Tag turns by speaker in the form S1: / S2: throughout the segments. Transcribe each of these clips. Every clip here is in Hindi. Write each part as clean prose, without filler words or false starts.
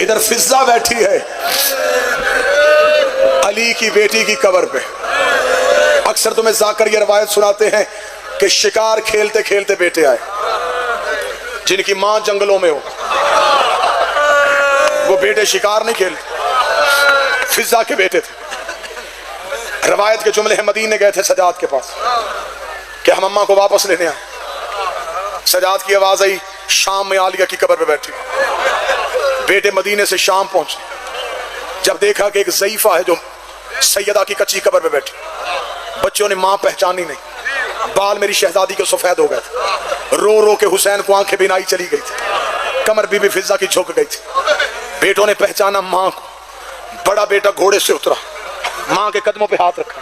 S1: इधर फिजा बैठी है अली की बेटी की कब्र पे। अक्सर तुम्हें जाकर ये रवायत सुनाते हैं कि शिकार खेलते खेलते बेटे आए, जिनकी मां जंगलों में हो, वो बेटे शिकार नहीं खेलते, फिजा के बेटे थे। रवायत के जुमले हैं, मदीने गए थे सजाद के पास कि हम अम्मा को वापस लेने आए। सजाद की आवाज आई, शाम में आलिया की कब्र पे बैठी। बेटे मदीने से शाम पहुंचे, जब देखा कि एक ज़ईफा है जो सैयदा की कच्ची कब्र पे बैठी। बच्चों ने मां पहचानी नहीं, बाल मेरी शहजादी के सफेद हो गए थे। रो रो के हुसैन को आंखें बिनाई चली गई थी, कमर बीबी फिजा की झुक गई थी। बेटों ने पहचाना मां को। बड़ा बेटा घोड़े से उतरा, मां के कदमों पे हाथ रखा,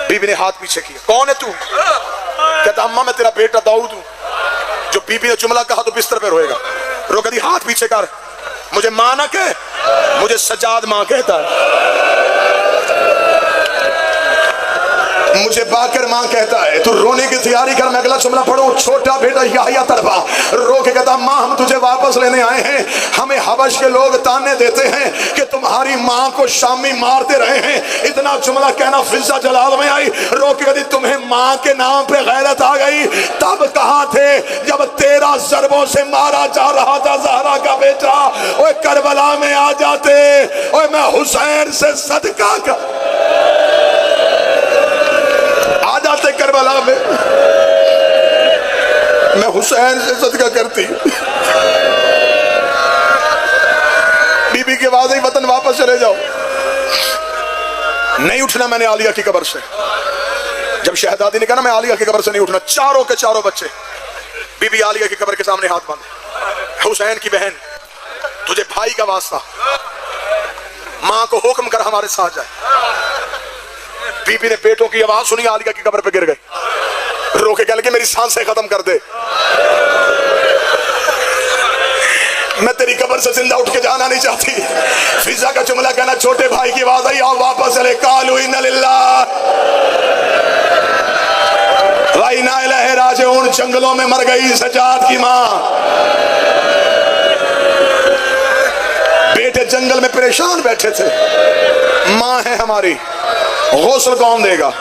S1: बीबी ने हाथ पीछे किया। कौन है तू? कहता अम्मा मैं तेरा बेटा दाऊद हूं। जो बीबी ने जुमला कहा तो बिस्तर पे रोएगा, रो कहती हाथ पीछे कर, मुझे मां ना कह, मुझे सजाद मां कहता है, मुझे बाकर मां कहता है। तू रोने की तैयारी कर, मैं अगला जुमला पढ़ूं। छोटा बेटा याहिया तड़पा, रो के कहता मां हम तुझे वापस लेने आए हैं, हमें हबश के लोग ताने देते हैं कि तुम्हारी मां को शामी मारते रहे हैं। इतना जुमला कहना फिजा जलाल में आई, रो के कहती तुम्हें मां के नाम पे गैरत आ गई। तब कहां थे जब 13 ज़रबों से मारा जा रहा था ज़हरा का बेटा? ओए करबला में आ जाते, ओए मैं हुसैन से सदका का आ जाते, करबला में मैं हुसैन से सदका करती। बीबी की आवाज आई वतन वापस चले जाओ। नहीं उठना मैंने आलिया की कब्र से। जब शहजादी ने कहा ना मैं आलिया की कब्र से नहीं उठना, चारों के चारों बच्चे बीबी आलिया की कब्र के सामने हाथ बांधे। हुसैन की बहन तुझे भाई का वास्ता, मां को हुक्म कर हमारे साथ जाए। बीबी ने बेटों की आवाज सुनी, आलिया की कब्र पे गिर गए, रो के कह लगे मेरी सांसें खत्म कर दे, मैं तेरी कब्र से जिंदा उठ के जाना नहीं चाहती। फिजा का जुमला कहना, छोटे भाई की आवाज आई आओ वापस चले। कालू इन्ना लिल्लाह व इन्ना इलैहि राजिऊन। जंगलों में मर गई सजाद की मां। बेटे जंगल में परेशान बैठे थे, मां है हमारी, गौसल कौन देगा?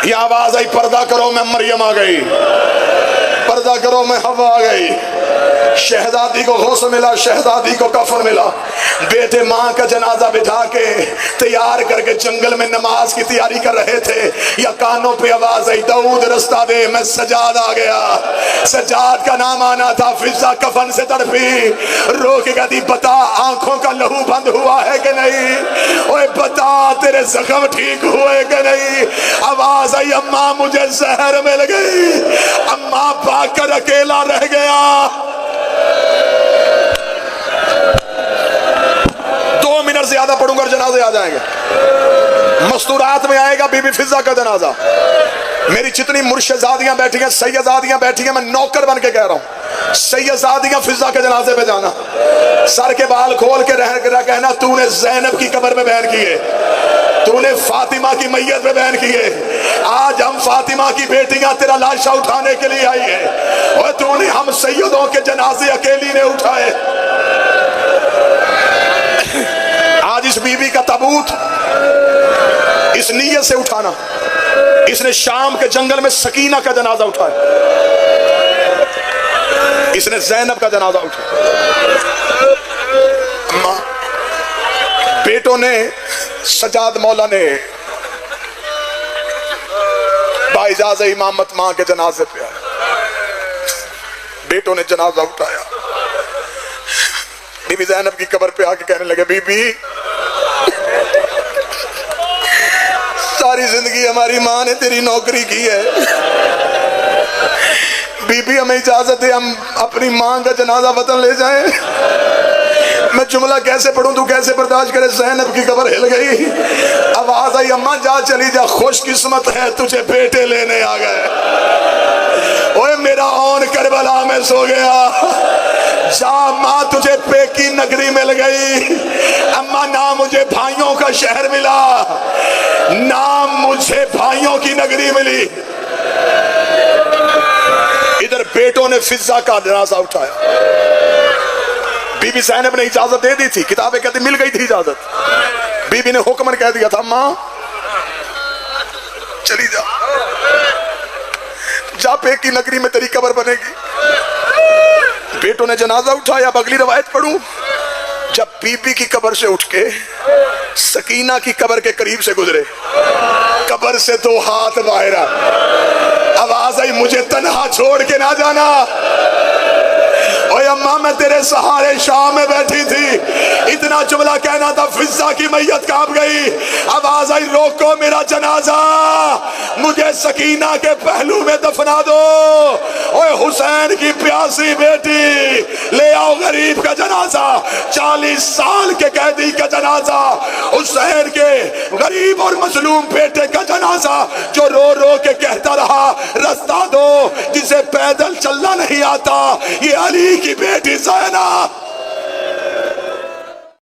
S1: यह आवाज आई पर्दा करो मैं मरियम आ गई, पर्दा करो मैं हवा आ गई। शहजादी को गौसल मिला, शहजादी को कफन मिला। बेटे मां का जनाजा बिठा के तैयार करके जंगल में नमाज की तैयारी कर रहे थे, या कानों पे आवाज आई दाऊद रास्ता दे, मैं सजाद आ गया। सजाद का नाम आना था। फिजा कफन से तड़पी, रो के कहती बता आंखों का लहू बंद हुआ है कि नहीं? ओए बता तेरे जख्म ठीक हुए कि नहीं? आवाज आई अम्मा मुझे जहर मिल गई। अम्मा पाकर अकेला रह गया। 2 मिनट ज्यादा पढ़ूंगा, जनाजे आ जाएंगे। मस्तूरात में आएगा बीबी फिजा का जनाजा। मेरी जितनी मुर्शदादियां बैठी हैं, सैयदादियां बैठी हैं, मैं नौकर बन के कह रहा हूं, सैयदादियां फिजा के जनाजे पे जाना। सर के बाल खोल के रह कहना तूने जैनब की कब्र में बयान किए, तूने फातिमा की मैयत पे बयान किए। आज हम फातिमा की बेटियां तेरा लाशा उठाने के लिए आई है, और तूने हम सैयदों के जनाजे अकेली ने उठाए। आज इस बीबी का ताबूत इस नीयत से उठाना, इसने शाम के जंगल में सकीना का जनाजा उठाया, इसने जैनब का जनाजा उठाया। बेटों ने, सजाद मौला ने बाइजाज़ इमामत मां के जनाजे पे आया। बेटों ने जनाजा उठाया। बीबी जैनब की कब्र पे आके कहने लगे बीबी सारी जिंदगी हमारी मां ने तेरी नौकरी की है, बीबी हमें इजाजत है हम अपनी मां का जनाजा वतन ले जाएं। मैं जुमला कैसे पढ़ूं, तू कैसे बर्दाश्त करे? ज़ैनब की कब्र हिल गई। आवाज आई अम्मा जा चली जा, खुशकिस्मत है तुझे बेटे लेने आ गए। ओए मेरा औन करबला में सो गया। जा माँ तुझे पेकी नगरी मिल गई। अम्मा ना मुझे भाइयों का शहर मिला, ना मुझे भाइयों की नगरी मिली। इधर बेटों ने फिजा का जनाजा उठाया। बीबी ज़ैनब ने इजाजत दे दी थी, किताबें कहती मिल गई थी इजाजत। बीबी ने हुक्मन कह दिया था मां चली जा, जा पे की नगरी में तेरी कब्र बनेगी। बेटों ने जनाजा उठाया। अब अगली रवायत पढ़ूं, जब बीबी की कब्र से उठ के सकीना की कब्र के करीब से गुजरे, कब्र से 2 हाथ बाहर, आवाज आई मुझे तन्हा छोड़ के ना जाना। ओए अम्मा मैं तेरे सहारे शाम में बैठी थी, इतना जुमला कहना था फिजा की मैयत कांप गई। आवाज आई रोको मेरा जनाजा, मुझे सकीना के पहलू में दफना दो। ओए हुसैन की प्यासी बेटी ले आओ गरीब का जनाजा, 40 साल के कैदी का जनाजा, हुसैन के गरीब और मजलूम बेटे का जनाजा जो रो रो के कहता रहा रास्ता दो, जिसे पैदल चलना नहीं आता, ये अली की बेटी ज़ैनब।